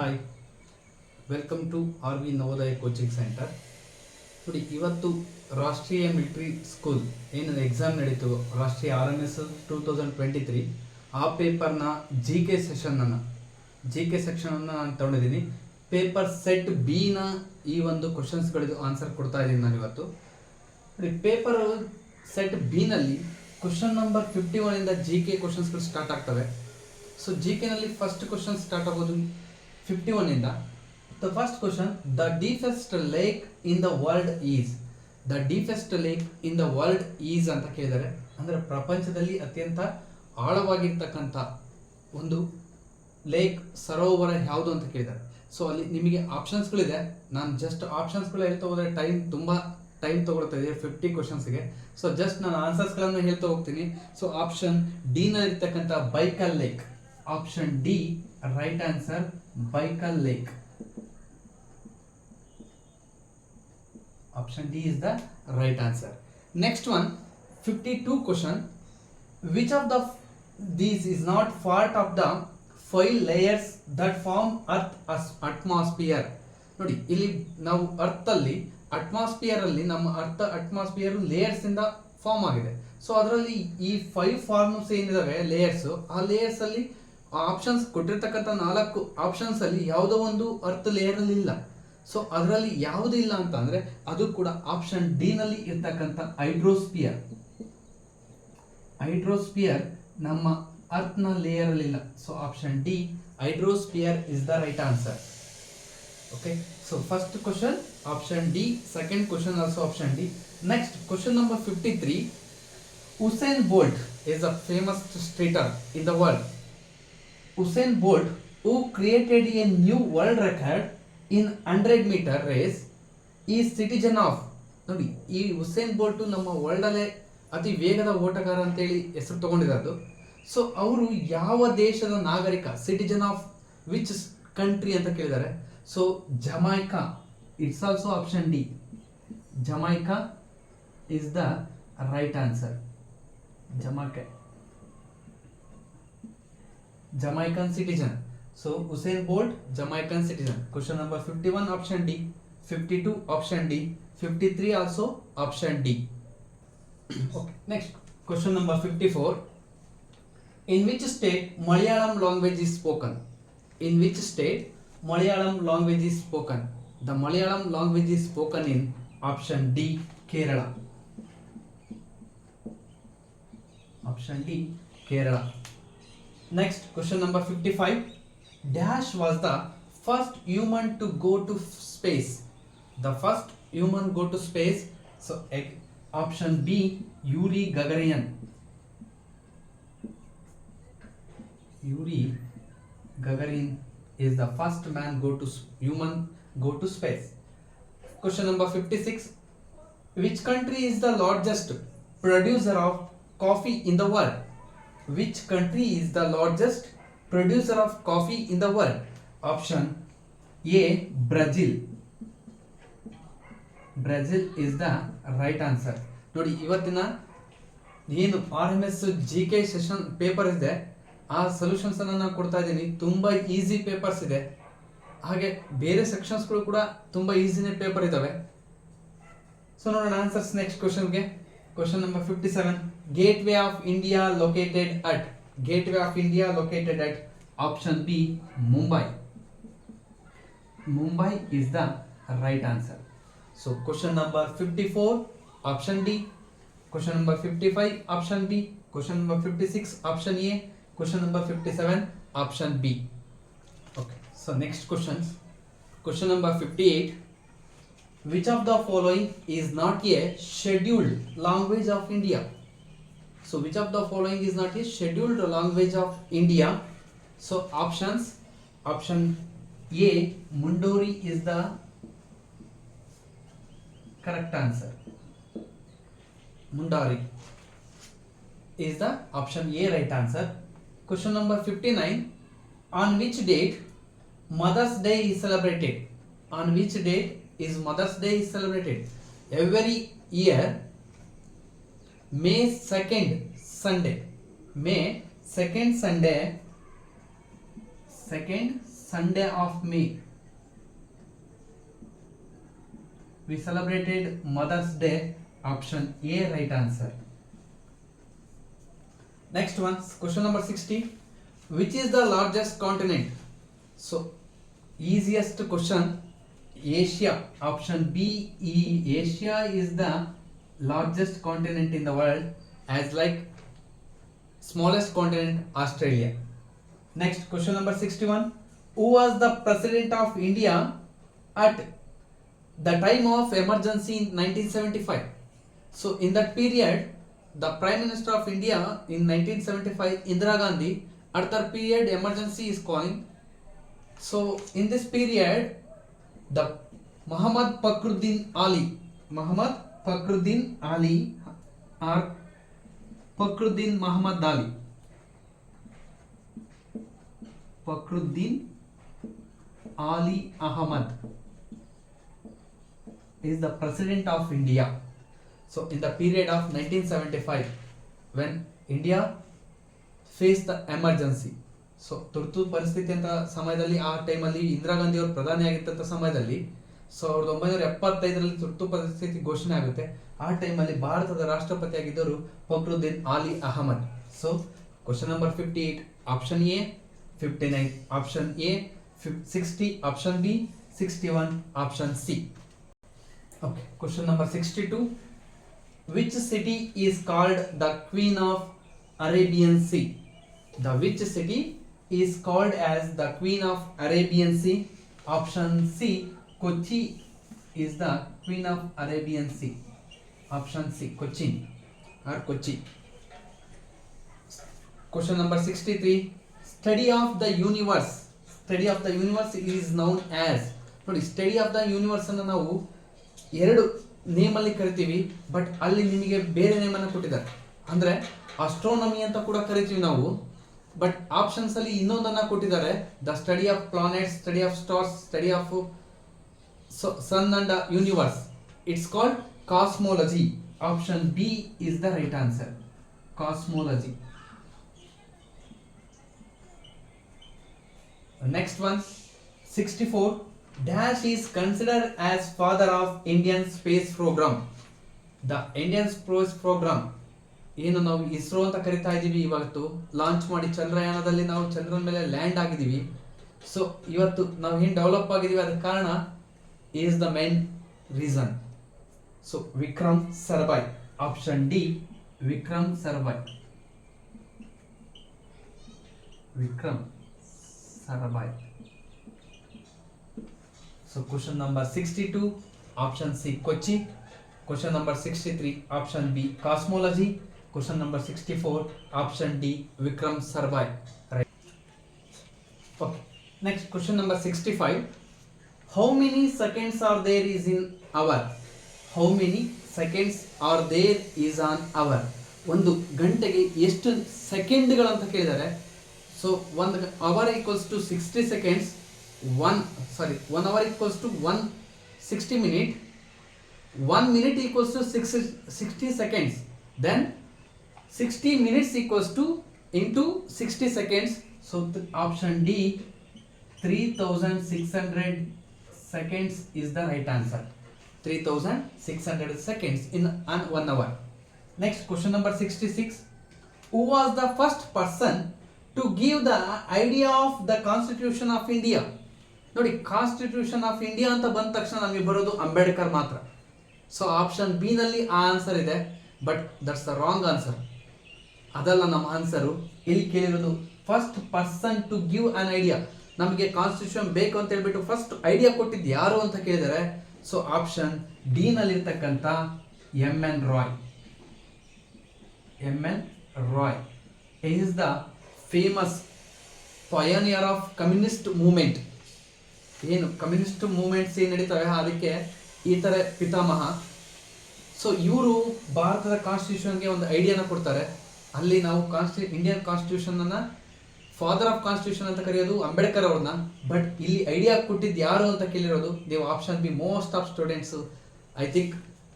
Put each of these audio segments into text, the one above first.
Hi, welcome to R V Navodaya coaching centre. ನೋಡಿ, ಇವತ್ತು ರಾಷ್ಟ್ರೀಯ ಮಿಲಿಟರಿ ಸ್ಕೂಲ್ ಏನು ಎಕ್ಸಾಮ್ ನಡೀತು, ರಾಷ್ಟ್ರೀಯ RMS 2023, ಆ ಪೇಪರ್ನ ಜಿ ಕೆ ಸೆಕ್ಷನನ್ನು ನಾನು ತೊಗೊಂಡಿದ್ದೀನಿ. ಪೇಪರ್ ಸೆಟ್ ಬಿನ ಈ ಒಂದು ಕ್ವಶನ್ಸ್ಗಳಿದು ಆನ್ಸರ್ ಕೊಡ್ತಾ ಇದ್ದೀನಿ ನಾನು ಇವತ್ತು. ನೋಡಿ, ಪೇಪರ್ ಸೆಟ್ ಬಿನಲ್ಲಿ ಕ್ವಶನ್ ನಂಬರ್ 51 ಜಿ ಕೆ ಕ್ವಶನ್ಸ್ಗಳು ಸ್ಟಾರ್ಟ್ ಆಗ್ತವೆ. ಸೊ ಜಿ ಕೆನಲ್ಲಿ ಫಸ್ಟ್ ಕ್ವಶನ್ ಸ್ಟಾರ್ಟ್ ಆಗೋದು 51. The first question, the deepest lake in the world is. The deepest lake in the world is ಅಂತ ಕೇಳಿದ್ದಾರೆ. ಅಂದರೆ ಪ್ರಪಂಚದಲ್ಲಿ ಅತ್ಯಂತ ಆಳವಾಗಿರ್ತಕ್ಕಂಥ ಒಂದು ಲೇಕ್, ಸರೋವರ ಯಾವುದು ಅಂತ ಕೇಳಿದ್ದಾರೆ. ಸೊ ಅಲ್ಲಿ ನಿಮಗೆ ಆಪ್ಷನ್ಸ್ಗಳಿದೆ. ನಾನು ಜಸ್ಟ್ ಆಪ್ಷನ್ಸ್ಗಳು ಹೇಳ್ತಾ ಹೋದರೆ ಟೈಮ್ ತಗೊಳ್ತಾ ಇದೆ 50 ಕ್ವಶನ್ಸ್ಗೆ. ಸೊ ಜಸ್ಟ್ ನಾನು ಆನ್ಸರ್ಸ್ಗಳನ್ನು ಹೇಳ್ತಾ ಹೋಗ್ತೀನಿ. ಸೊ ಆಪ್ಷನ್ ಡಿ ನಲ್ಲಿರ್ತಕ್ಕಂಥ Baikal lake, option D right answer, Baikal lake. Option D is the right answer. Next one, 52 question. Which of these is not part of the 5 layers that form Earth atmosphere? ನೋಡಿ, ಇಲ್ಲಿ ನಾವು earth ಅಲ್ಲಿ atmosphere ಅಲ್ಲಿ ನಮ್ಮ earth atmosphere layers ಇಂದ form ಆಗಿದೆ. So ಅದರಲ್ಲಿ ಈ 5 ಫಾರ್ಮ್ಸ್ ಏನಿದಾವೆ ಲೇಯರ್ಸ್, ಆ ಲೇಯರ್ಸ್ ಅಲ್ಲಿ ಆಪ್ಷನ್ಸ್ ಕೊಟ್ಟಿರ್ತಕ್ಕಂಥ 4 ಆಪ್ಷನ್ಸ್ ಅಲ್ಲಿ ಯಾವುದೋ ಒಂದು ಅರ್ತ್ ಲೇಯರ್ ಅಲ್ಲಿ ಇಲ್ಲ. ಸೊ ಅದರಲ್ಲಿ ಯಾವುದು ಇಲ್ಲ ಅಂತ ಅಂದ್ರೆ ಅದು ಕೂಡ ಆಪ್ಷನ್ ಡಿ ನಲ್ಲಿ ಇರ್ತಕ್ಕಂಥ ಹೈಡ್ರೋಸ್ಪಿಯರ್. ಹೈಡ್ರೋಸ್ಪಿಯರ್ ನಮ್ಮ ಅರ್ತ್ ನ ಲೇಯರ್ ಅಲ್ಲಿ ಇಲ್ಲ. So option D hydrosphere is the right answer. Okay, so first question option D, second question also option D. Next question number 53. Usain bolt is a famous sprinter in the world. Usain Bolt, who created a new world record in 100-meter race, is citizen of. ನೋಡಿ, ಈ Usain bolt ನಮ್ಮ world ಅಲ್ಲೇ ಅತಿ ವೇಗದ ಓಟಗಾರ ಅಂತೇಳಿ ಹೆಸರು ತಗೊಂಡಿರೋದು. So ಅವರು ಯಾವ ದೇಶದ ನಾಗರಿಕ, ಸಿಟಿಜನ್ ಆಫ್ ವಿಚ್ ಕಂಟ್ರಿ ಅಂತ ಕೇಳಿದ್ದಾರೆ. So Jamaica, it's also option D. Jamaica is the right answer. Jamaican citizen. So Usain Bolt, Jamaican citizen. Question number 51 option D, 52 option D, 53 also option D. Okay, next question number 54. In which state Malayalam language is spoken? In which state Malayalam language is spoken? The Malayalam language is spoken in option D, Kerala. Option D, Kerala. Next question number 55. Dash was the first human to go to space. The first human go to space. So option B, Yuri Gagarin. Yuri Gagarin is the first human go to space. Question number 56. Which country is the largest producer of coffee in the world? Which country is the largest producer of coffee in the world? Option A, Brazil. Brazil is the right answer. ನೋಡಿ, ಇವತ್ತಿನ ಏನು RMS GK session paper ಇದೆ, ಆ solutions ಅನ್ನು ನಾನು ಕೊಡ್ತಾ ಇದ್ದೀನಿ. ತುಂಬಾ ಈಸಿ ಪೇಪರ್ಸ್ ಇದೆ. ಹಾಗೆ ಬೇರೆ ಸೆಕ್ಷನ್ಸ್ಗಳು ಕೂಡ ತುಂಬಾ ಈಸಿನೇ ಪೇಪರ್ ಇದಾವೆ. ಸೊ ನೋಡೋಣ ಆನ್ಸರ್ಸ್ ನೆಕ್ಸ್ಟ್ ಕ್ವಶನ್ಗೆ. Question number 57. Gateway of India located at option B, Mumbai. Mumbai is the right answer. So question number 54 option D, question number 55 option B, question number 56 option A, question number 57 option B. Okay, so next questions. Question number 58. Which of the following is not a scheduled language of India? So which of the following is not a scheduled language of India? So options, option A, Mundori is the correct answer. Mundari is the option A right answer. Question number 59. On which date Mother's Day is celebrated? On which date is Mother's Day is celebrated? Every year May 2nd Sunday. May 2nd Sunday Sunday of May. We celebrated Mother's Day. Option A, right answer. Next one, question number 60. Which is the largest continent? So, easiest question, Asia. Option B, Asia is the largest continent in the world, as like smallest continent Australia. Next, question number 61. Who was the president of India at the time of emergency in 1975? So in that period, the Prime Minister of India in 1975, Indira Gandhi, at that period emergency is calling. So in this period, the Muhammad Fakhruddin Ali or Fakhruddin Muhammad Ali, Fakhruddin Ali Ahmad is the president of India. So in the period of 1975, when India faced the emergency, so ತುರ್ತು ಪರಿಸ್ಥಿತಿ ಅಂತ ಸಮಯದಲ್ಲಿ ಆ ಟೈಮಲ್ಲಿ ಇಂದಿರಾ ಗಾಂಧಿ ಅವರು ಪ್ರಧಾನಿ ಆಗಿದ್ದಂಥ ಸಮಯದಲ್ಲಿ 1975ರಲ್ಲಿ ತುರ್ತು ಪರಿಸ್ಥಿತಿ ಘೋಷಣೆ ಆಗುತ್ತೆ. ಆ ಟೈಮಲ್ಲಿ ಭಾರತದ ರಾಷ್ಟ್ರಪತಿ ಆಗಿದ್ದರು Fakhruddin Ali Ahmed. So question number 58 option A, 59 option A, 60 option B, 61 option C. Okay, question number 62. Which city is called the Queen of Arabian Sea? The which city is called as the Queen of Arabian Sea? Option C, Kochi is the Queen of Arabian Sea. Option C, Cochin or Kochi. Question number 63. Study of the universe. Study of the universe is known as. ನೋಡಿ, study of the universe ಅನ್ನು ನಾವು ಎರಡು ನೇಮಲ್ಲಿ ಕರಿತೀವಿ, but ಅಲ್ಲಿ ನಿಮಗೆ ಬೇರೆ ನೇಮನ್ನು ಕೊಟ್ಟಿದ್ದಾರೆ. ಅಂದರೆ ಆಸ್ಟ್ರೋನಮಿ ಅಂತ ಕೂಡ ಕರಿತೀವಿ ನಾವು, ಬಟ್ ಆಪ್ಷನ್ಸ್ ಅಲ್ಲಿ ಇನ್ನೊಂದನ್ನ ಕೊಟ್ಟಿದ್ದಾರೆ. The study of planets, study of stars, study of sun and universe. It's called cosmology. Option B is the right answer, cosmology. Next one, 64. Dash is considered as father of Indian space program. The Indian space program ಏನು ನಾವು ಇಸ್ರೋ ಅಂತ ಕರಿತಾ ಇದ್ದೀವಿ, ಇವತ್ತು launch ಮಾಡಿ ಚಂದ್ರಯಾನದಲ್ಲಿ ನಾವು ಚಂದ್ರನ ಮೇಲೆ ಲ್ಯಾಂಡ್ ಆಗಿದ್ದೀವಿ. ಸೊ ಇವತ್ತು ನಾವು ಏನು ಡೆವಲಪ್ ಆಗಿದ್ದೀವಿ ಅದಕ್ಕೆ ಕಾರಣ is the main reason. So Vikram Sarabhai. Option D, Vikram Sarabhai. Vikram Sarabhai. So question number 62, option C, Kochi. Question number 63, option B, cosmology. Question number 64, option D, Vikram Sarabhai. Right. Okay. Next, question number 65. How many seconds are there is in hour? How many seconds are there is an hour? ಒಂದು ಗಂಟೆಗೆ ಎಷ್ಟು ಸೆಕೆಂಡ್ಗಳು ಅಂತ ಕೇಳಿದ್ದಾರೆ. So ಒಂದು hour equals to 60 seconds. 1 hour equals to 160 minute. 1 minute equals to 60 seconds. Then 60 minutes equals to into 60 seconds. So the option D, 3600 seconds is the right answer. 3600 seconds in 1 hour. Next, question number 66. Who was the first person to give the idea of the Constitution of India? ನೋಡಿ, constitution of India ಅಂತ ಬಂದ ತಕ್ಷಣ ನಮಗೆ ಬರೋದು ಅಂಬೇಡ್ಕರ್ ಮಾತ್ರ. So option B ನಲ್ಲಿ ಆ answer ಇದೆ, but that's the wrong answer. ಅದಲ್ಲ ನಮ್ಮ ಆನ್ಸರು. ಇಲ್ಲಿ ಕೇಳಿರೋದು first person to give an idea. ನಮಗೆ ಕಾನ್ಸ್ಟಿಟ್ಯೂಷನ್ ಬೇಕು ಅಂತ ಹೇಳ್ಬಿಟ್ಟು ಫಸ್ಟ್ ಐಡಿಯಾ ಕೊಟ್ಟಿದ್ದು ಯಾರು ಅಂತ ಕೇಳಿದರೆ, ಸೊ ಆಪ್ಷನ್ ಡಿ ನಲ್ಲಿರ್ತಕ್ಕಂಥ MN Roy. MN Roy is the famous pioneer of communist movement. ಏನು ಕಮ್ಯುನಿಸ್ಟ್ ಮೂವ್ಮೆಂಟ್ಸ್ ಏನು ನಡೀತವೆ ಅದಕ್ಕೆ ಈ ಥರ ಪಿತಾಮಹ. ಸೊ ಇವರು ಭಾರತದ ಕಾನ್ಸ್ಟಿಟ್ಯೂಷನ್ಗೆ ಒಂದು ಐಡಿಯಾನ ಕೊಡ್ತಾರೆ. ಅಲ್ಲಿ ನಾವು ಇಂಡಿಯನ್ ಕಾನ್ಸ್ಟಿಟ್ಯೂಷನನ್ನು ಫಾದರ್ ಆಫ್ ಕಾನ್ಸ್ಟಿಟ್ಯೂಷನ್ ಅಂತ ಕರೆಯೋದು ಅಂಬೇಡ್ಕರ್ ಅವ್ರನ್ನ, ಬಟ್ ಇಲ್ಲಿ ಐಡಿಯಾ ಕೊಟ್ಟಿದ್ದು ಯಾರು ಅಂತ ಕೇಳಿರೋದು ನೀವು option B. Most of students, I think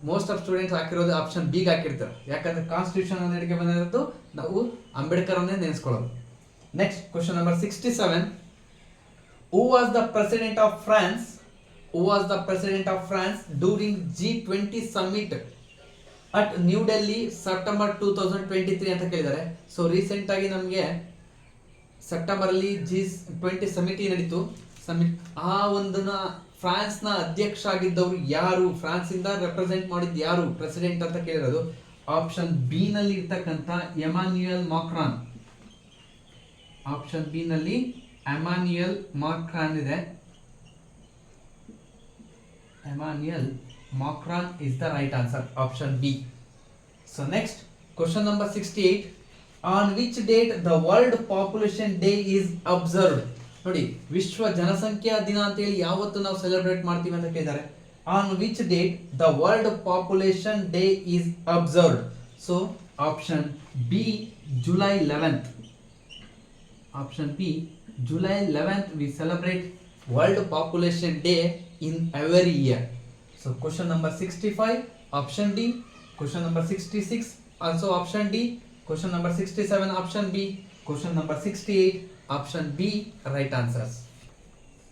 most of students ಹಾಕಿರೋದು ಆಪ್ಷನ್ ಬಿಗೆ ಹಾಕಿರ್ತಾರೆ. ಯಾಕಂದರೆ ಕಾನ್ಸ್ಟಿಟ್ಯೂಷನ್ ಅನ್ನೋದಕ್ಕೆ ಬಂದಿರೋದು ನಾವು ಅಂಬೇಡ್ಕರ್ ಅನ್ನೇ ನೆನೆಸ್ಕೊಳ್ಳೋದು. Next, question number 67. Who was the president of France? Who was the president of France during G20 summit at New Delhi September 2023 ಅಂತ ಕೇಳಿದ್ದಾರೆ. ಸೊ ರೀಸೆಂಟ್ ಆಗಿ ನಮಗೆ ಸೆಪ್ಟೆಂಬರ್ ಅಲ್ಲಿ G20 ಸಮಿಟ್ ನಡೀತು. ಆ ಒಂದನ್ನ ಫ್ರಾನ್ಸ್ ನ ಅಧ್ಯಕ್ಷ ಆಗಿದ್ದವರು ಯಾರು, ಫ್ರಾನ್ಸ್ ಇಂದ ರೆಪ್ರೆಸೆಂಟ್ ಮಾಡಿದ್ ಯಾರು ಪ್ರೆಸಿಡೆಂಟ್ ಅಂತ ಕೇಳಿರೋದು? ಆಪ್ಷನ್ ಬಿ ನಲ್ಲಿ ಇರ್ತಕ್ಕಂಥ ಎಮಾನ್ಯುಯಲ್ ಮಾಕ್ರಾನ್. ಆಪ್ಷನ್ ಬಿ ನಲ್ಲಿ ಎಮಾನ್ಯುಯಲ್ ಮಾಕ್ರಾನ್ ಇದೆ. Emmanuel Macron is the right answer, option B. So next, question number 68. On which date the World Population Day is observed? ನೋಡಿ, ವಿಶ್ವ ಜನಸಂಖ್ಯಾ ದಿನ ಅಂತ ಹೇಳಿ ಯಾವತ್ತು ನಾವು ಸೆಲೆಬ್ರೇಟ್ ಮಾಡ್ತೀವಿ ಅಂತ ಕೇಳಿದ್ದಾರೆ. On which date the World Population Day is observed? So option B, July 11th. Option B, July 11th we celebrate World Population Day in every year. So question number 65, option D. Question number 66, also option D. Question number 67, option B. Question number 68, option B, right answers.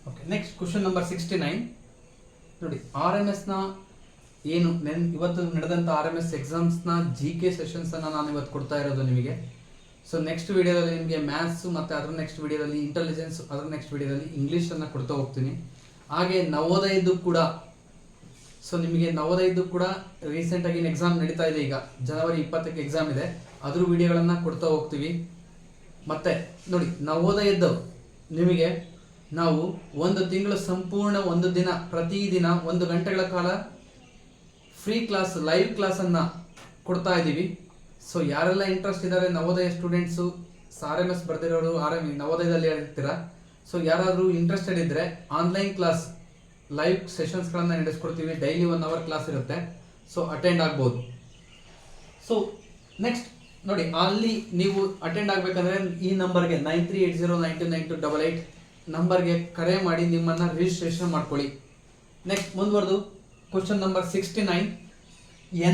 Okay, next question number 69. ನೋಡಿ, RMS ನ ಏನು ಇವತ್ತು ನಡೆದಂತ RMS exams ನ GK sessions ಅನ್ನ ನಾನು ಇವತ್ತು ಕೊಡ್ತಾ ಇರೋದು ನಿಮಗೆ. ಸೊ ನೆಕ್ಸ್ಟ್ ವಿಡಿಯೋದಲ್ಲಿ ನಿಮಗೆ ಮ್ಯಾಥ್ಸ್ ಮತ್ತೆ ಅದರ ನೆಕ್ಸ್ಟ್ ವಿಡಿಯೋದಲ್ಲಿ ಇಂಟೆಲಿಜೆನ್ಸ್, ಅದರ ನೆಕ್ಸ್ಟ್ ವಿಡಿಯೋದಲ್ಲಿ ಇಂಗ್ಲಿಷ್ ಅನ್ನ ಕೊಡ್ತಾ ಹೋಗ್ತೀನಿ. ಹಾಗೆ ನವೋದಯದ್ದು ಕೂಡ, ಸೊ ನಿಮಗೆ ನವೋದಯದ್ದು ಕೂಡ ರೀಸೆಂಟ್ ಆಗಿ ಎಕ್ಸಾಮ್ ನಡೀತಾ ಇದೆ. ಈಗ ಜನವರಿ 20ಕ್ಕೆ ಎಕ್ಸಾಮ್ ಇದೆ, ಅದ್ರ ವಿಡಿಯೋಗಳನ್ನ ಕೊಡ್ತಾ ಹೋಗ್ತೀವಿ. ಮತ್ತೆ ನೋಡಿ, ನವೋದಯದ್ದು ನಿಮಗೆ ನಾವು ಒಂದು ತಿಂಗಳು ಸಂಪೂರ್ಣ ಒಂದು ದಿನ ಪ್ರತಿದಿನ 1 ಗಂಟೆಗಳ ಕಾಲ ಫ್ರೀ ಕ್ಲಾಸ್, ಲೈವ್ ಕ್ಲಾಸ್ ಅನ್ನ ಕೊಡ್ತಾ ಇದ್ದೀವಿ. ಸೊ ಯಾರೆಲ್ಲ ಇಂಟ್ರೆಸ್ಟ್ ಇದ್ದಾರೆ ನವೋದಯ ಸ್ಟೂಡೆಂಟ್ಸು, RMS ಬರ್ದಿರೋರು, ನವೋದಯದಲ್ಲಿ ಹೇಳ್ತೀರಾ, ಸೊ ಯಾರಾದರೂ ಇಂಟ್ರೆಸ್ಟೆಡ್ ಇದ್ರೆ ಆನ್ಲೈನ್ ಕ್ಲಾಸ್ ಲೈವ್ ಸೆಷನ್ಸ್ಗಳನ್ನ ನಡೆಸ್ಕೊಡ್ತೀವಿ. ಡೈಲಿ 1 ಅವರ್ ಕ್ಲಾಸ್ ಇರುತ್ತೆ, ಸೊ ಅಟೆಂಡ್ ಆಗ್ಬೋದು. ಸೊ ನೆಕ್ಸ್ಟ್ ನೋಡಿ, ಅಲ್ಲಿ ನೀವು ಅಟೆಂಡ್ ಆಗಬೇಕಂದ್ರೆ ಈ ನಂಬರ್ಗೆ 9380929288 ನಂಬರ್ಗೆ ಕರೆ ಮಾಡಿ ನಿಮ್ಮನ್ನ ರಿಜಿಸ್ಟ್ರೇಷನ್ ಮಾಡ್ಕೊಳ್ಳಿ. ನೆಕ್ಸ್ಟ್ ಮುಂದುವರೆದು ಕ್ವಶನ್ ನಂಬರ್ 69.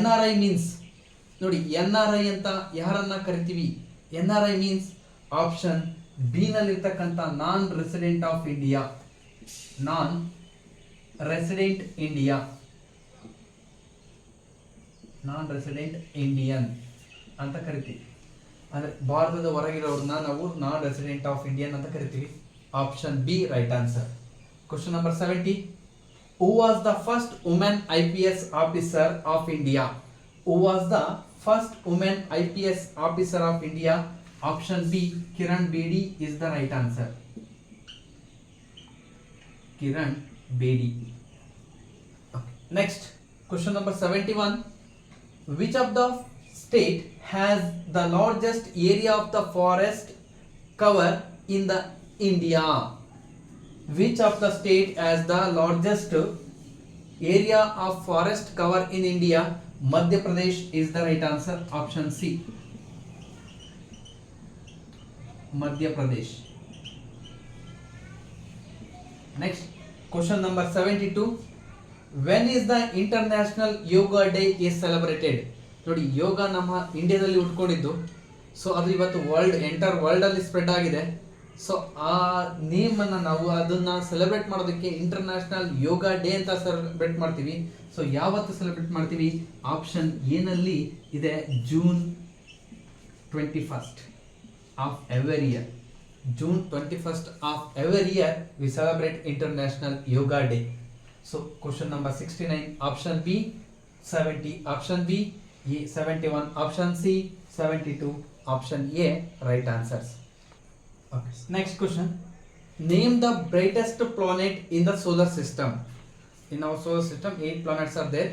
NRI ಮೀನ್ಸ್ ನೋಡಿ, NRI ಅಂತ ಯಾರನ್ನ ಕರಿತೀವಿ? NRI ಮೀನ್ಸ್ ಆಪ್ಷನ್ ಬಿ ನಲ್ಲಿರ್ತಕ್ಕಂಥ non resident of India. Non resident India, non resident Indian ಅಂತ ಕರಿತೀವಿ. ಅಂದ್ರೆ ಭಾರತದ ಹೊರಗಿರೋರನ್ನ ನಾವು ನಾನ್ ರೆಸಿಡೆಂಟ್ ಆಫ್ ಇಂಡಿಯನ್ ಅಂತ ಕರಿತೀವಿ. Option B right answer. Question number 70. Who was the first women IPS officer of India? Who was the first women IPS officer of India? Option B, Kiran Bedi is the right answer. Kiran Bedi. Next, question number 71. Which of the state has the largest area of the forest cover in the India? Which of the state has the largest area of forest cover in India? Madhya Pradesh is the right answer. Option C. Madhya Pradesh. Next, question number 72. When is the International Yoga Day is celebrated? ನೋಡಿ, ಯೋಗ ನಮ್ಮ ಇಂಡಿಯಾದಲ್ಲಿ ಹುಟ್ಕೊಂಡಿದ್ದು, so ಅದು ಇವತ್ತು world ಅಲ್ಲಿ spread ಆಗಿದೆ. So ಆ name ಅನ್ನ ನಾವು ಅದನ್ನ ಸೆಲೆಬ್ರೇಟ್ ಮಾಡೋದಕ್ಕೆ ಇಂಟರ್ನ್ಯಾಷನಲ್ ಯೋಗ ಡೇ ಅಂತ ಸೆಲೆಬ್ರೇಟ್ ಮಾಡ್ತೀವಿ. ಸೊ ಯಾವತ್ತು ಸೆಲೆಬ್ರೇಟ್ ಮಾಡ್ತೀವಿ? ಆಪ್ಷನ್ ಎ ನಲ್ಲಿ ಇದೆ, June 21st of every year. June 21st of every year V celebrate international yoga day. So question number 69, option B. 70, option B. 71, option C. 72, option A, right answers. Okay, next question. Name the brightest planet in the solar system. In our solar system 8 planets are there.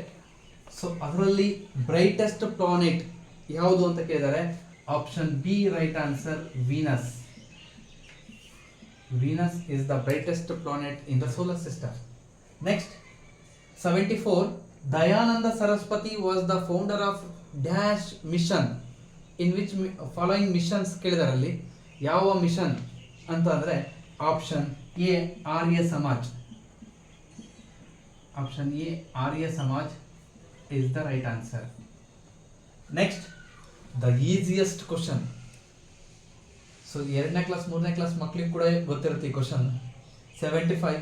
So ಅದರಲ್ಲಿ brightest planet ಯಾವುದು ಅಂತ ಕೇಳಿದರೆ option B, right answer, Venus. Venus is the brightest planet in the solar system. Next, 74. Dayananda Saraswati was the founder of dash mission. In which following missions ಕೇಳಿದಾರಲ್ಲಿ ಯಾವ mission ಅಂತ ಅಂದ್ರೆ option A, Arya Samaj. Option A, Arya Samaj is the right answer. Next, the easiest question. So 2ನೇ class 3ನೇ class ಮಕ್ಕಳಿಗೆ ಕೂಡ ಗೊತ್ತಿರುತ್ತೆ ಈ question. 75.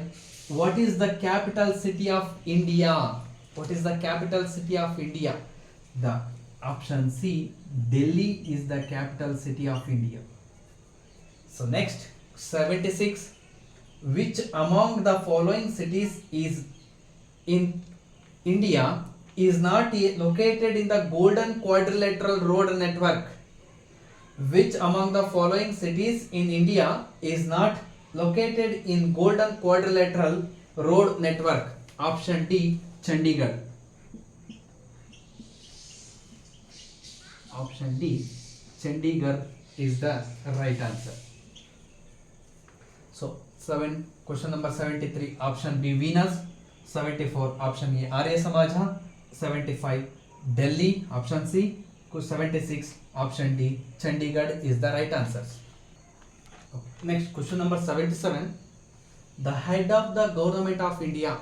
What is the capital city of India? What is the capital city of India? The option C, Delhi is the capital city of India. So next, 76. Which among the following cities is in India is not located in the Golden Quadrilateral Road Network? Which among the following cities in India is not located in Golden Quadrilateral Road Network? Option D, Chandigarh. Option D, Chandigarh is the right answer. So question number 73, option B, Venus. 74, option A, Arya Samaja. 75, Delhi, option C. 76, option D, Chandigarh is the right answers. Next, question number 77. The head of the government of India,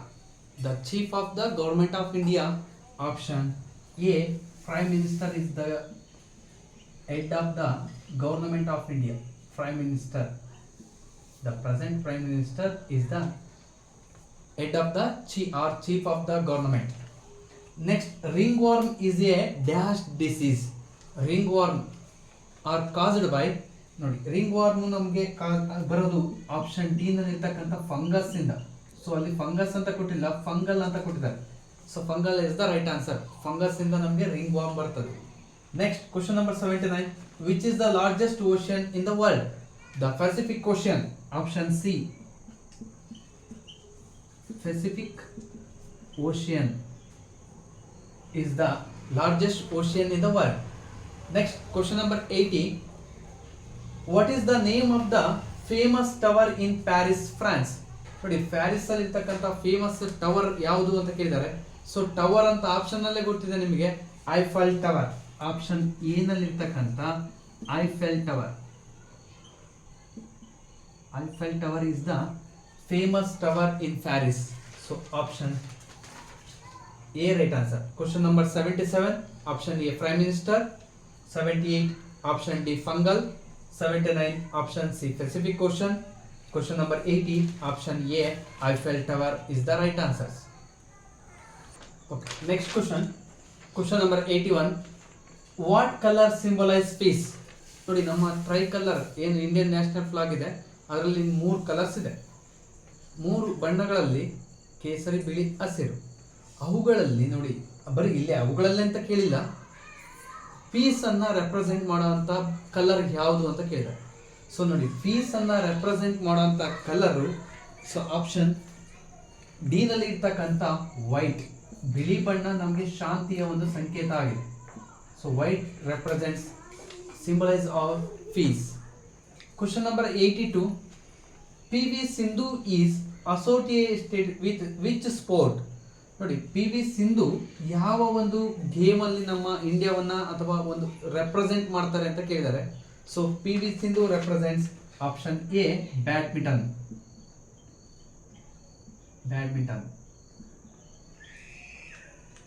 the chief of the government of India. Option A, Prime Minister is the head of the government of India. Prime Minister, the present Prime Minister is the head of the chief of the government. Next, ringworm is a dash disease. Ringworm are caused by, ನೋಡಿ ರಿಂಗ್ವಾರ್ಮ್ ನಮಗೆ ಬರೋದು option D ನಲ್ಲಿರ್ತಕ್ಕಂಥ fungus ಇಂದ. So ಅಲ್ಲಿ fungus ಅಂತ ಕೊಟ್ಟಿಲ್ಲ, fungal ಅಂತ ಕೊಟ್ಟಿದ್ದಾರೆ. So fungal is the right answer. Fungus ಇಂದ ನಮಗೆ ರಿಂಗ್ ವಾರ್ಮ್ ಬರ್ತದೆ. Next, question number 79. Which is the largest ocean in the world? The Pacific ocean. Option C, Pacific ocean is the largest ocean in the world. Next, question number 80. What is the name of the famous tower in Paris, France? ನೋಡಿ, Paris ಅಲ್ಲಿ ಇರ್ತಕ್ಕಂಥ famous tower ಯಾವುದು ಅಂತ ಕೇಳಿದ್ದಾರೆ. So tower ಅಂತ option ಅಲ್ಲೇ ಗೊತ್ತಿದೆ ನಿಮಗೆ, ಐಫೆಲ್ ಟವರ್. ಆಪ್ಷನ್ ಎ ನಲ್ಲಿ ಇರ್ತಕ್ಕಂಥ Eiffel tower. Eiffel tower is the famous tower in Paris. So option A right answer. Question number 77. Option A, Prime Minister. 78, option D, fungal. 79, option C, Pacific Ocean. Question number 80, option A, Eiffel Tower is the right answers. Okay, next question. Question number 81. What color symbolize peace? ನೋಡಿ, ನಮ್ಮ try colour ಏನು Indian national flag ಇದೆ, ಅದರಲ್ಲಿ 3 colours ಇದೆ. 3 ಬಣ್ಣಗಳಲ್ಲಿ ಕೇಸರಿ, ಬಿಳಿ, ಹಸಿರು. ಅವುಗಳಲ್ಲಿ ನೋಡಿ, ಬರೀ ಇಲ್ಲೇ ಅವುಗಳಲ್ಲೇ ಅಂತ ಕೇಳಿಲ್ಲ, ಪೀಸ್ ಅನ್ನ ರೆಪ್ರೆಸೆಂಟ್ ಮಾಡುವಂತ ಕಲರ್ ಯಾವುದು ಅಂತ ಕೇಳಿದ್ದಾರೆ. ಸೊ ನೋಡಿ, ಪೀಸ್ ಅನ್ನ ರೆಪ್ರೆಸೆಂಟ್ ಮಾಡುವಂತ ಕಲರು, ಸೊ ಆಪ್ಷನ್ ಡಿ ನಲ್ಲಿ ಇರ್ತಕ್ಕಂಥ ವೈಟ್. ಬಿಳಿ ಬಣ್ಣ ನಮಗೆ ಶಾಂತಿಯ ಒಂದು ಸಂಕೇತ ಆಗಿದೆ. So white represents symbolise of piece. Question number 82. PV Sindhu is associated with which sport? ನೋಡಿ, PV ಸಿಂಧು ಯಾವ ಒಂದು ಗೇಮ್ ಅಲ್ಲಿ ನಮ್ಮ ಇಂಡಿಯಾವನ್ನ ಅಥವಾ ಒಂದು ರೆಪ್ರೆಸೆಂಟ್ ಮಾಡ್ತಾರೆ ಅಂತ ಕೇಳಿದ್ದಾರೆ. So PV Sindhu represents option A, badminton. Badminton.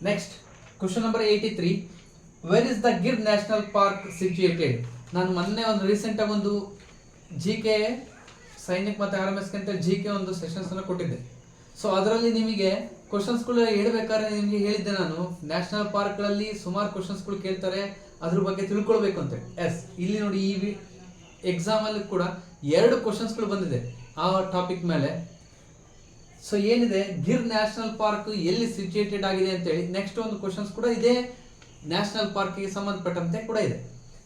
Next, question number 83. Where is the Gir national park situated? ನಾನು ಮೊನ್ನೆ ಒಂದು ರೀಸೆಂಟ್ ಆಗಿ ಒಂದು GK ಸೈನಿಕ್ ಮತ್ತೆ RMS ಅಂತ GK ಒಂದು ಸೆಷನ್ಸ್ ಅನ್ನು ಕೊಟ್ಟಿದ್ದೆ. ಸೊ ಅದರಲ್ಲಿ ನಿಮಗೆ ಕ್ವಶನ್ಸ್ಗಳು ಹೇಳ್ಬೇಕಾದ್ರೆ ನಿಮಗೆ ಹೇಳಿದ್ದೆ ನಾನು, ನ್ಯಾಷನಲ್ ಪಾರ್ಕ್ಗಳಲ್ಲಿ ಸುಮಾರು ಕ್ವಶನ್ಸ್ಗಳು ಕೇಳ್ತಾರೆ, ಅದ್ರ ಬಗ್ಗೆ ತಿಳ್ಕೊಳ್ಬೇಕು ಅಂತ. ಎಸ್, ಇಲ್ಲಿ ನೋಡಿ, ಈ ಎಕ್ಸಾಮ್ ಅಲ್ಲಿ ಕೂಡ 2 ಕ್ವಶನ್ಸ್ಗಳು ಬಂದಿದೆ ಆ ಟಾಪಿಕ್ ಮೇಲೆ. ಸೊ ಏನಿದೆ, ಗಿರ್ ನ್ಯಾಷನಲ್ ಪಾರ್ಕ್ ಎಲ್ಲಿ ಸಿಚುಯೇಟೆಡ್ ಆಗಿದೆ ಅಂತೇಳಿ. ನೆಕ್ಸ್ಟ್ ಒಂದು ಕ್ವಶನ್ಸ್ ಕೂಡ ಇದೆ ನ್ಯಾಷನಲ್ ಪಾರ್ಕ್ಗೆ ಸಂಬಂಧಪಟ್ಟಂತೆ ಕೂಡ ಇದೆ.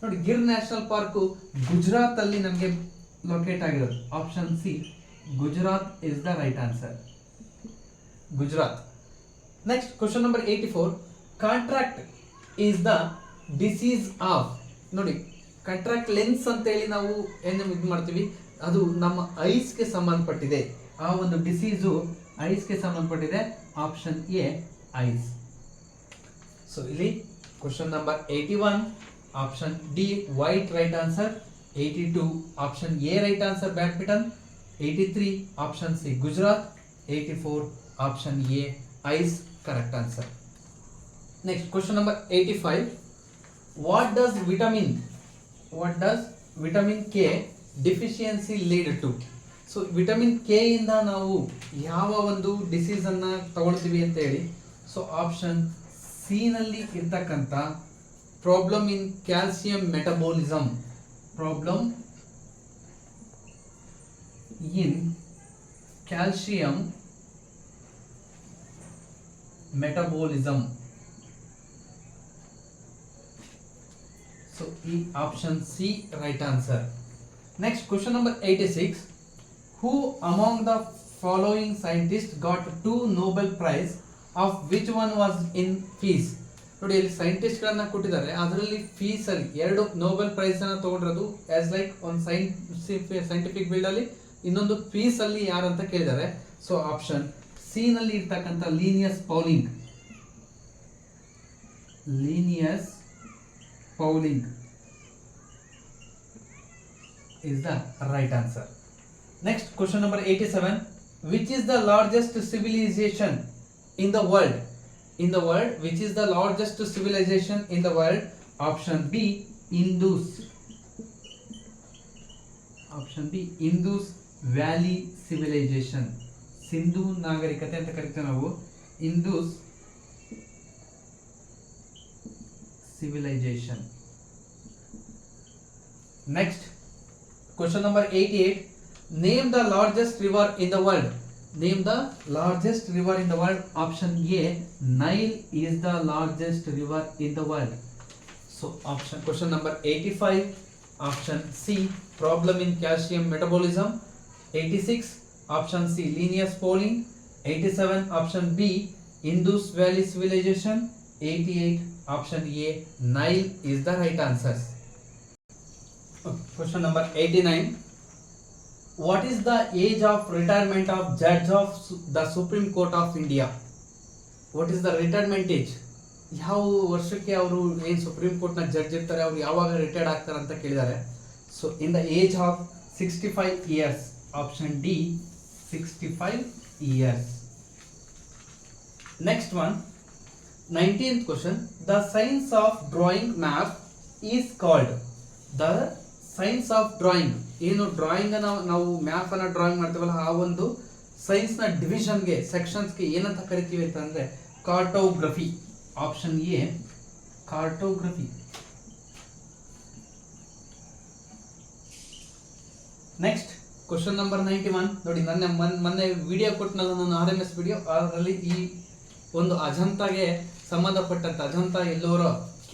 ನೋಡಿ, ಗಿರ್ ನ್ಯಾಷನಲ್ ಪಾರ್ಕ್ ಗುಜರಾತ್ ಅಲ್ಲಿ ನಮಗೆ ಲೊಕೇಟ್ ಆಗಿರೋದು. Option C, Gujarat is the right answer. Gujarat. Next, question number 84. Contract is the disease of? ನೋಡಿ, ಕಾಂಟ್ರಾಕ್ಟ್ ಲೆನ್ಸ್ ಅಂತ ಹೇಳಿ ನಾವು ಏನು ಇದು ಮಾಡ್ತೀವಿ, ಅದು ನಮ್ಮ ಐಸ್ಗೆ ಸಂಬಂಧಪಟ್ಟಿದೆ. ಆ ಒಂದು ಡಿಸೀಸು ಐಸ್ಗೆ ಸಂಬಂಧಪಟ್ಟಿದೆ. Option A, eyes. ಸೊ ಇಲ್ಲಿ question number 81, option D, white right answer. 82, option A right answer, badminton. 83, option C, Gujarat. 84, option A, eyes correct answer. Next, question number 85. What does vitamin K deficiency lead to? So vitamin K ಇಂದ ನಾವು ಯಾವ ಒಂದು disease ಅನ್ನ ತಗೊಳ್ತೀವಿ ಅಂತ ಹೇಳಿ, so option C ನಲ್ಲಿ ಇರ್ತಕ್ಕಂಥ problem in calcium metabolism, problem in calcium metabolism. So ಈ option C right answer. Next question number 86. Who among the following scientists got 2 Nobel Prize, of which one was in fees? ನೋಡಿ ಇಲ್ಲಿ scientist ಗಳನ್ನ ಕೊಟ್ಟಿದ್ದಾರೆ, ಅದರಲ್ಲಿ fees ಅಲ್ಲಿ 2 Nobel prize ಅನ್ನ ತಗೊಂಡಿರೋದು as like ಒಂದು ಸೈಂಟಿಫಿಕ್ ಫೀಲ್ಡ್ ಅಲ್ಲಿ, ಇನ್ನೊಂದು ಫೀಸ್ ಅಲ್ಲಿ ಯಾರು ಅಂತ ಕೇಳಿದ್ದಾರೆ. ಸೊ ಆಪ್ಷನ್ ಸಿ ನಲ್ಲಿ ಇರ್ತಕ್ಕಂಥ Linnaeus Pauling is the right answer. Next question number 87. Which is the largest civilization in the world? Which is the largest civilization in the world? Option B, Indus. Option B, Indus Valley civilization. Sindhu ನಾಗರಿಕತೆ ಅಂತ ಕರಿತೀವಿ ನಾವು, Indus civilization. Next question number 88. Name the largest river in the world. Name the largest river in the world. Option A, Nile is the largest river in the world. So question number 85. Option C, problem in calcium metabolism. 86, option C, Linnaeus Pauling. 87, option B, Indus Valley civilization. 88, option A, Nile is the right answer. Question number 89. What is the age of retirement of judge of the Supreme Court of India? What is the retirement age? ಯಾವ ವರ್ಷಕ್ಕೆ ಅವರು ಏನು supreme court ನ judge ಇರ್ತಾರೆ, ಅವರು ಯಾವಾಗ retired ಆಗ್ತಾರೆ ಅಂತ ಕೇಳಿದ್ದಾರೆ. So in the age of 65 years. Option D 65 years. Next one 19th question. The science of drawing map is called. The science of drawing, ಏನು ಡ್ರಾಯಿಂಗ್ ನಾವು ಮ್ಯಾಪ್ ಅನ್ನ ಡ್ರಾಯಿಂಗ್ ಮಾಡ್ತೀವಲ್ಲ, ಆ ಒಂದು ಸೈನ್ಸ್ ನ ಡಿವಿಷನ್ಗೆ ಸೆಕ್ಷನ್ಸ್ಗೆ ಏನಂತ ಕರಿತೀವಿ ಅಂತಂದ್ರೆ cartography. Option A cartography. Next question number 91. ನೋಡಿ ಮೊನ್ನೆ ವಿಡಿಯೋ ಕೊಟ್ಟನಲ್ಲ ನಾನು RMS ವಿಡಿಯೋ, ಅದರಲ್ಲಿ ಈ ಒಂದು ಅಜಂತಾಗೆ ಸಂಬಂಧಪಟ್ಟಂತ ಅಜಂತಾ ಎಲ್ಲೋರ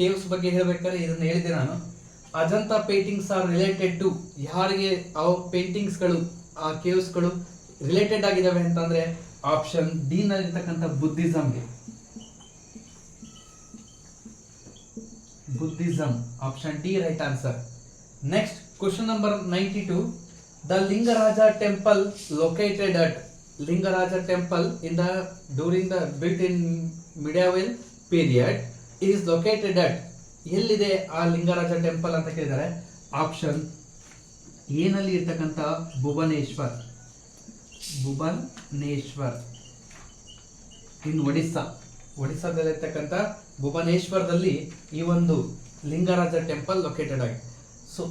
ಕೇವ್ಸ್ ಬಗ್ಗೆ ಹೇಳ್ಬೇಕಾದ್ರೆ ಇದನ್ನ ಹೇಳಿದೆ ನಾನು. Ajanta paintings are related to, ಯಾರಿಗೆ ಆ ಪೇಂಟಿಂಗ್ಸ್ ಗಳು ಆ ಕೇವ್ಸ್ ಗಳು ರಿಲೇಟೆಡ್ ಆಗಿದಾವೆ ಅಂತಂದ್ರೆ ಆಪ್ಷನ್ ಡಿ ನಲ್ಲಿರ್ತಕ್ಕಂಥ ಬುದ್ಧಿಸಂಗೆ. Buddhism, option D right answer. Next question number 92. The Lingaraja temple located at. Lingaraja temple during the built in medieval period is located at. ಎಲ್ಲಿದೆ ಆ ಲಿಂಗರಾಜ ಟೆಂಪಲ್ ಅಂತ ಕೇಳಿದ್ದಾರೆ. ಆಪ್ಷನ್ ಎ ನಲ್ಲಿ ಇರ್ತಕ್ಕಂಥ ಭುವನೇಶ್ವರ್ ಇನ್ ಒಡಿಸ್ಸಾದಲ್ಲಿರ್ತಕ್ಕಂಥ ಭುವನೇಶ್ವರದಲ್ಲಿ ಈ ಒಂದು ಲಿಂಗರಾಜ ಟೆಂಪಲ್ ಲೊಕೇಟೆಡ್ ಆಗಿದೆ. So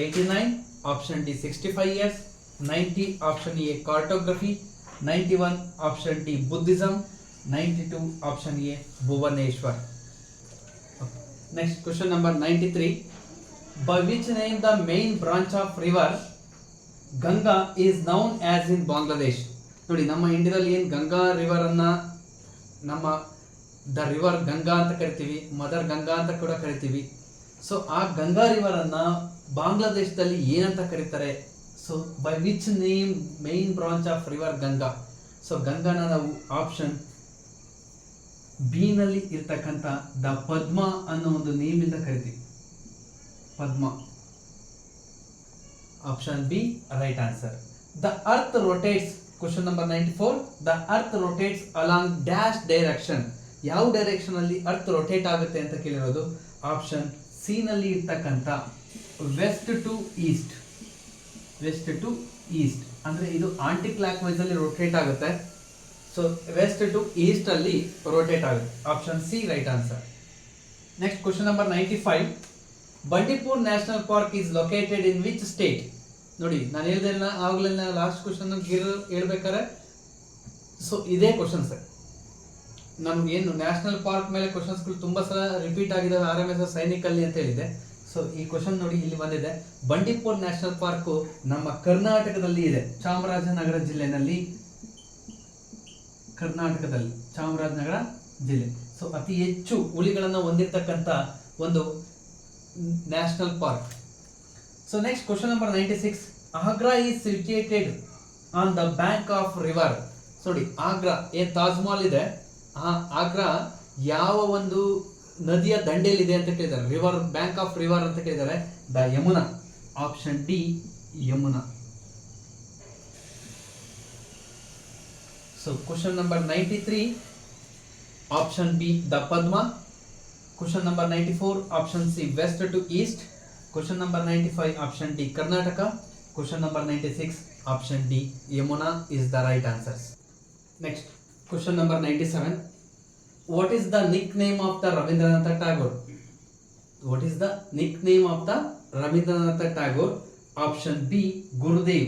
89, option D 65 years. 90, option A cartography. 91, option D Buddhism. 92, option A Bhubaneswar. Next question number 93. By which name the main branch of river Ganga is known as in Bangladesh? ನೋಡಿ ನಮ್ಮ ಇಂಡಿಯಾದಲ್ಲಿ ಏನು Ganga river ಅನ್ನ ನಮ್ಮ the river Ganga ಅಂತ ಕರಿತೀವಿ, mother Ganga ಅಂತ ಕೂಡ ಕರಿತೀವಿ. ಸೊ ಆ ಗಂಗಾ ರಿವರ್ ಅನ್ನ ಬಾಂಗ್ಲಾದೇಶದಲ್ಲಿ ಏನಂತ ಕರೀತಾರೆ? So by which name main branch of river Ganga? So ಗಂಗಾನ ನಾವು ಆಪ್ಷನ್ ಬಿ ನಲ್ಲಿ ಇರ್ತಕ್ಕಂಥ ದ ಪದ್ಮ ಅನ್ನೋ ಒಂದು ನೇಮ್ ಇಂದ ಕರಿತೀವಿ, Padma. Option B right answer. The earth rotates. Question number 94. The earth rotates along dash direction. ಯಾವ ಡೈರೆಕ್ಷನ್ ಅಲ್ಲಿ ಅರ್ತ್ ರೊಟೇಟ್ ಆಗುತ್ತೆ ಅಂತ ಕೇಳಿರೋದು. ಆಪ್ಷನ್ ಸಿ ನಲ್ಲಿ ಇರ್ತಕ್ಕಂಥ ವೆಸ್ಟ್ ಟು ಈಸ್ಟ್. ಅಂದ್ರೆ ಇದು ಆಂಟಿ ಕ್ಲಾಕ್ ವೈಸ್ ಅಲ್ಲಿ ರೊಟೇಟ್ ಆಗುತ್ತೆ. ಸೊ ವೆಸ್ಟ್ ಟು ಈಸ್ಟ್ ಅಲ್ಲಿ ರೋಟೇಟ್ ಆಗುತ್ತೆ. Option C right answer. Next question number 95. Bandipur national park is located in which state? ನೋಡಿ ನಾನು ಹೇಳ್ದೆಲ್ಲ ಆಗ್ಲೇ ಲಾಸ್ಟ್ ಕ್ವಶನ್ ಹೇಳ್ಬೇಕಾರೆ ಸೊ ಇದೇ ಕ್ವಶನ್ಸ್ ನಮ್ಗೇನು ನ್ಯಾಷನಲ್ ಪಾರ್ಕ್ ಮೇಲೆ ಕ್ವಶನ್ಸ್ಗಳು ತುಂಬಾ ಸಲ ರಿಪೀಟ್ ಆಗಿದ್ದಾವೆ RMS ಸೈನಿಕಲ್ಲಿ ಅಂತ ಹೇಳಿದೆ. ಸೊ ಈ ಕ್ವಶನ್ ನೋಡಿ ಇಲ್ಲಿ ಬಂದಿದೆ. ಬಂಡೀಪುರ್ ನ್ಯಾಷನಲ್ ಪಾರ್ಕ್ ನಮ್ಮ ಕರ್ನಾಟಕದಲ್ಲಿ ಇದೆ, ಚಾಮರಾಜನಗರ ಜಿಲ್ಲೆನಲ್ಲಿ, ಕರ್ನಾಟಕದಲ್ಲಿ ಚಾಮರಾಜನಗರ ಜಿಲ್ಲೆ. ಸೊ ಅತಿ ಹೆಚ್ಚು ಹುಲಿಗಳನ್ನು ಹೊಂದಿರತಕ್ಕಂಥ ಒಂದು national park. So next question number 96. Agra is situated on the bank of river. ನೋಡಿ ಆಗ್ರಾ ಏನ್ ತಾಜ್ ಮಹಲ್ ಇದೆ, ಆಗ್ರಾ ಯಾವ ಒಂದು ನದಿಯ ದಂಡೆಯಲ್ಲಿದೆ ಅಂತ ಕೇಳಿದ್ದಾರೆ. ರಿವರ್, ಬ್ಯಾಂಕ್ ಆಫ್ ರಿವರ್ ಅಂತ ಕೇಳಿದ್ದಾರೆ. The Yamuna. Option D Yamuna. So question number 93. Option B the Padma. Question number 94. Option C west to east. Question number 95. Option D Karnataka. Question number 96. Option D Yamuna is the right answers. Next question number 97. What is the nickname of the Rabindranath Tagore? What is the nickname of the Rabindranath Tagore? Option B Gurudev.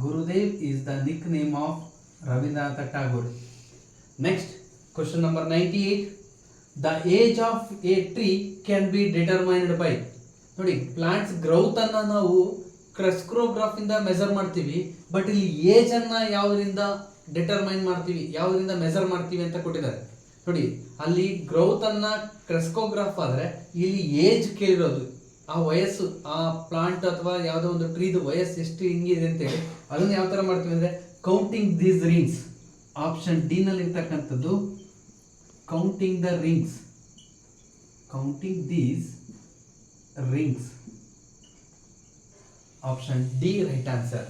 Gurudev is the nickname of Rabindranath Tagore. Next question number 98. The age of a tree can be determined by. ನೋಡಿ plants growth ಅನ್ನ ನಾವು ಕ್ರೆಸ್ಕ್ರೋಗ್ರಾಫ್ ಇಂದ measure ಮಾಡ್ತೀವಿ, but ಇಲ್ಲಿ age ಅನ್ನ ಯಾವುದರಿಂದ determine ಮಾಡ್ತೀವಿ, ಯಾವುದರಿಂದ ಮೆಜರ್ ಮಾಡ್ತೀವಿ ಅಂತ ಕೊಟ್ಟಿದ್ದಾರೆ. ನೋಡಿ ಅಲ್ಲಿ ಗ್ರೋತ್ ಅನ್ನ ಕ್ರೆಸ್ಕೋಗ್ರಾಫ್ ಆದ್ರೆ ಇಲ್ಲಿ ಏಜ್ ಕೇಳಿರೋದು, ಆ ವಯಸ್ಸು, ಆ ಪ್ಲಾಂಟ್ ಅಥವಾ ಯಾವುದೋ ಒಂದು ಟ್ರೀದು ವಯಸ್ಸು ಎಷ್ಟು ಹಿಂಗಿದೆ ಅಂತೇಳಿ ಅದನ್ನ ಯಾವ ತರ ಮಾಡ್ತೀವಿ ಅಂದ್ರೆ counting these rings. Option D ನಲ್ಲಿ ಇರ್ತಕ್ಕಂಥದ್ದು counting the rings. Counting these rings. Option D right answer.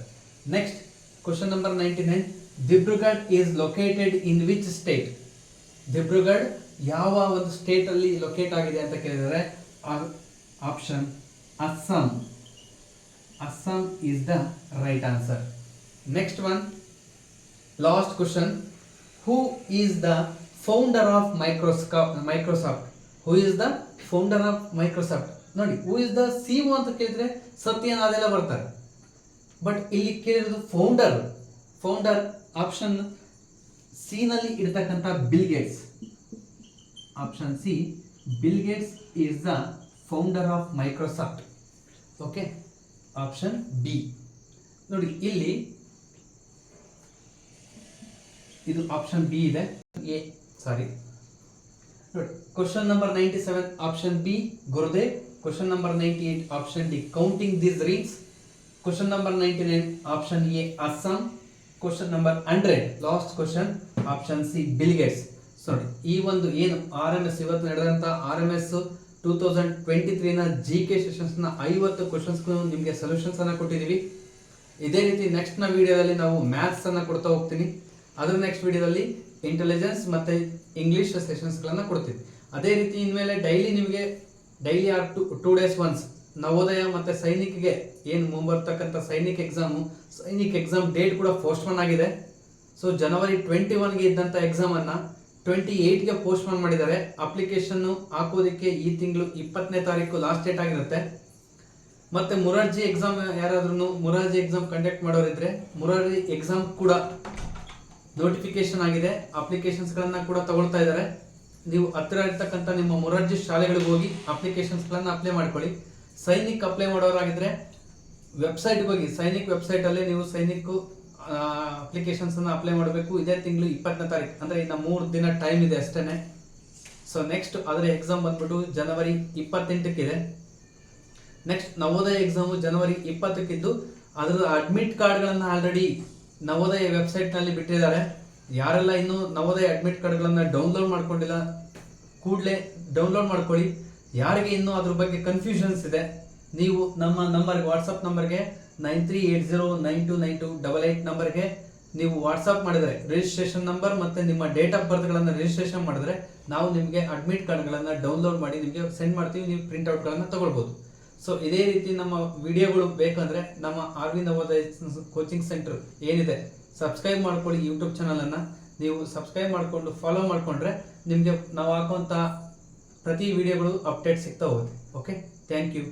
Next question number 99. Dibrugarh is located in which state? Dibrugarh ಯಾವ ಒಂದು ಸ್ಟೇಟ್ ಅಲ್ಲಿ ಲೊಕೇಟ್ ಆಗಿದೆ ಅಂತ ಕೇಳಿದರೆ option Assam. Assam is the right answer. Next one, last question. Who is the founder of Microsoft? Who is the founder of Microsoft? ನೋಡಿ, who is the CO ಅಂತ ಕೇಳಿದ್ರೆ ಸತ್ಯನ್ ಅದೆಲ್ಲ ಬರ್ತಾರೆ, ಬಟ್ ಇಲ್ಲಿ ಕೇಳಿರೋದು ಫೌಂಡರ್. ಫೌಂಡರ್ ಆಪ್ಷನ್ ಸಿ ನಲ್ಲಿ ಇರತಕ್ಕಂತ bill Gates. Option C bill Gates is the founder of Microsoft. Okay, option B. ನೋಡಿ ಇಲ್ಲಿ ಇದು ಆಪ್ಷನ್ ಬಿ ಇದೆ. ಎ ಸಾರಿ, ನೋಡಿ question number 97 option B Gurudev. Question number 98 option D counting these rings. Question number 99 option A Assam. Question number 100 last question option C bill Gates. ನೋಡಿ ಈ ಒಂದು ಏನು RMS ಇವತ್ತು ನಡೆದಂತ RMS 2023 ನ GK ಸೆಷನ್ಸ್ ನ 50 ಕ್ವಶನ್ಸ್ ನಿಮಗೆ ಸೊಲ್ಯೂಷನ್ಸ್ ಅನ್ನ ಕೊಟ್ಟಿದೀವಿ. ಇದೇ ರೀತಿ ನೆಕ್ಸ್ಟ್ ನ ವಿಡಿಯೋದಲ್ಲಿ ನಾವು ಮ್ಯಾಥ್ಸ್ ಅನ್ನ ಕೊಡ್ತಾ ಹೋಗ್ತೀನಿ. ಅದರ ನೆಕ್ಸ್ಟ್ ವಿಡಿಯೋದಲ್ಲಿ ಇಂಟೆಲಿಜೆನ್ಸ್ ಮತ್ತೆ ಇಂಗ್ಲಿಷ್ ಸೆಷನ್ಸ್ ಗಳನ್ನ ಕೊಡ್ತೀವಿ. ಅದೇ ರೀತಿ ಇನ್ಮೇಲೆ daily or 2 days once Navodaya ಮತ್ತೆ ಸೈನಿಕ್ಗೆ ಏನು ಮುಂಬರ್ತಕ್ಕಂಥ ಸೈನಿಕ್ ಎಕ್ಸಾಮ್ ಡೇಟ್ ಕೂಡ ಪೋಸ್ಟ್ಪೋನ್ ಆಗಿದೆ. ಸೊ ಜನವರಿ 21ಗೆ ಇದ್ದಂಥ ಎಕ್ಸಾಮ್ ಅನ್ನ 28ಗೆ ಪೋಸ್ಟ್ಪೋನ್ ಮಾಡಿದ್ದಾರೆ. ಅಪ್ಲಿಕೇಶನ್ ಹಾಕೋದಕ್ಕೆ ಈ ತಿಂಗಳು 20ನೇ ತಾರೀಕು ಲಾಸ್ಟ್ ಡೇಟ್ ಆಗಿರುತ್ತೆ. ಮತ್ತೆ ಮುರಾರ್ಜಿ ಎಕ್ಸಾಮ್ ಯಾರಾದ್ರೂ ಮುರಾರ್ಜಿ ಎಕ್ಸಾಮ್ ಕಂಡಕ್ಟ್ ಮಾಡೋರಿದ್ರೆ ಮುರಾರ್ಜಿ ಎಕ್ಸಾಮ್ ಕೂಡ ನೋಟಿಫಿಕೇಶನ್ ಆಗಿದೆ. ಅಪ್ಲಿಕೇಶನ್ಸ್ ಗಳನ್ನ ಕೂಡ ತಗೊಳ್ತಾ ಇದ್ದಾರೆ. ನೀವು ಹತ್ತಿರ ಇರ್ತಕ್ಕಂಥ ನಿಮ್ಮ ಮುರಾರ್ಜಿ ಶಾಲೆಗಳಿಗೆ ಹೋಗಿ ಅಪ್ಲಿಕೇಶನ್ಸ್ ಗಳನ್ನ ಅಪ್ಲೈ ಮಾಡ್ಕೊಳ್ಳಿ. ಸೈನಿಕ್ ಅಪ್ಲೈ ಮಾಡೋರಾಗಿದ್ರೆ ವೆಬ್ಸೈಟ್ಗೆ ಹೋಗಿ, ಸೈನಿಕ್ ವೆಬ್ಸೈಟ್ ಅಲ್ಲಿ ನೀವು ಸೈನಿಕ್ ಅಪ್ಲಿಕೇಶನ್ಸ್ ಅನ್ನ ಅಪ್ಲೈ ಮಾಡಬೇಕು. ಇದೇ ತಿಂಗಳು 20ನೇ ತಾರೀಕು, ಅಂದ್ರೆ ಇನ್ನು 3 ದಿನ ಟೈಮ್ ಇದೆ ಅಷ್ಟೇನೆ. ಸೊ ನೆಕ್ಸ್ಟ್ ಅದರ ಎಕ್ಸಾಮ್ ಬಂದ್ಬಿಟ್ಟು ಜನವರಿ 28ಕ್ಕೆ ಇದೆ. ನೆಕ್ಸ್ಟ್ ನವೋದಯ ಎಕ್ಸಾಮು ಜನವರಿ 20ಕ್ಕಿದ್ದು ಅದರ ಅಡ್ಮಿಟ್ ಕಾರ್ಡ್ಗಳನ್ನ ಆಲ್ರೆಡಿ ನವೋದಯ ವೆಬ್ಸೈಟ್ ನಲ್ಲಿ ಬಿಟ್ಟಿದ್ದಾರೆ. ಯಾರೆಲ್ಲ ಇನ್ನು ನವೋದಯ ಅಡ್ಮಿಟ್ ಕಾರ್ಡ್ಗಳನ್ನ ಡೌನ್ಲೋಡ್ ಮಾಡ್ಕೊಂಡಿಲ್ಲ ಕೂಡಲೇ ಡೌನ್ಲೋಡ್ ಮಾಡ್ಕೊಳ್ಳಿ. ಯಾರಿಗೆ ಇನ್ನೂ ಅದ್ರ ಬಗ್ಗೆ ಕನ್ಫ್ಯೂಷನ್ಸ್ ಇದೆ, ನೀವು ನಮ್ಮ ನಂಬರ್ಗೆ ವಾಟ್ಸಪ್ ನಂಬರ್ಗೆ 9380929288 ನಂಬರ್ಗೆ ನೀವು ವಾಟ್ಸಪ್ ಮಾಡಿದ್ರೆ ರಿಜಿಸ್ಟ್ರೇಷನ್ ನಂಬರ್ ಮತ್ತೆ ನಿಮ್ಮ ಡೇಟ್ ಆಫ್ ಬರ್ತ್ಗಳನ್ನು ರಿಜಿಸ್ಟ್ರೇಷನ್ ಮಾಡಿದ್ರೆ ನಾವು ನಿಮಗೆ ಅಡ್ಮಿಟ್ ಕಾರ್ಡ್ಗಳನ್ನು ಡೌನ್ಲೋಡ್ ಮಾಡಿ ನಿಮಗೆ ಸೆಂಡ್ ಮಾಡ್ತೀವಿ. ನೀವು ಪ್ರಿಂಟ್ಔಟ್ಗಳನ್ನು ತಗೊಳ್ಬೋದು. ಸೊ ಇದೇ ರೀತಿ ನಮ್ಮ ವಿಡಿಯೋಗಳು ಬೇಕಂದ್ರೆ ನಮ್ಮ RV ನವೋದಯ ಕೋಚಿಂಗ್ ಸೆಂಟರ್ ಏನಿದೆ ಸಬ್ಸ್ಕ್ರೈಬ್ ಮಾಡ್ಕೊಳ್ಳಿ. ಯೂಟ್ಯೂಬ್ ಚಾನಲನ್ನು ನೀವು ಸಬ್ಸ್ಕ್ರೈಬ್ ಮಾಡಿಕೊಂಡು ಫಾಲೋ ಮಾಡಿಕೊಂಡ್ರೆ ನಿಮಗೆ ನಾವು ಹಾಕುವಂಥ ಪ್ರತಿ ವಿಡಿಯೋಗಳು ಅಪ್ಡೇಟ್ ಸಿಗ್ತಾ ಹೋಗುತ್ತೆ. Okay, thank you.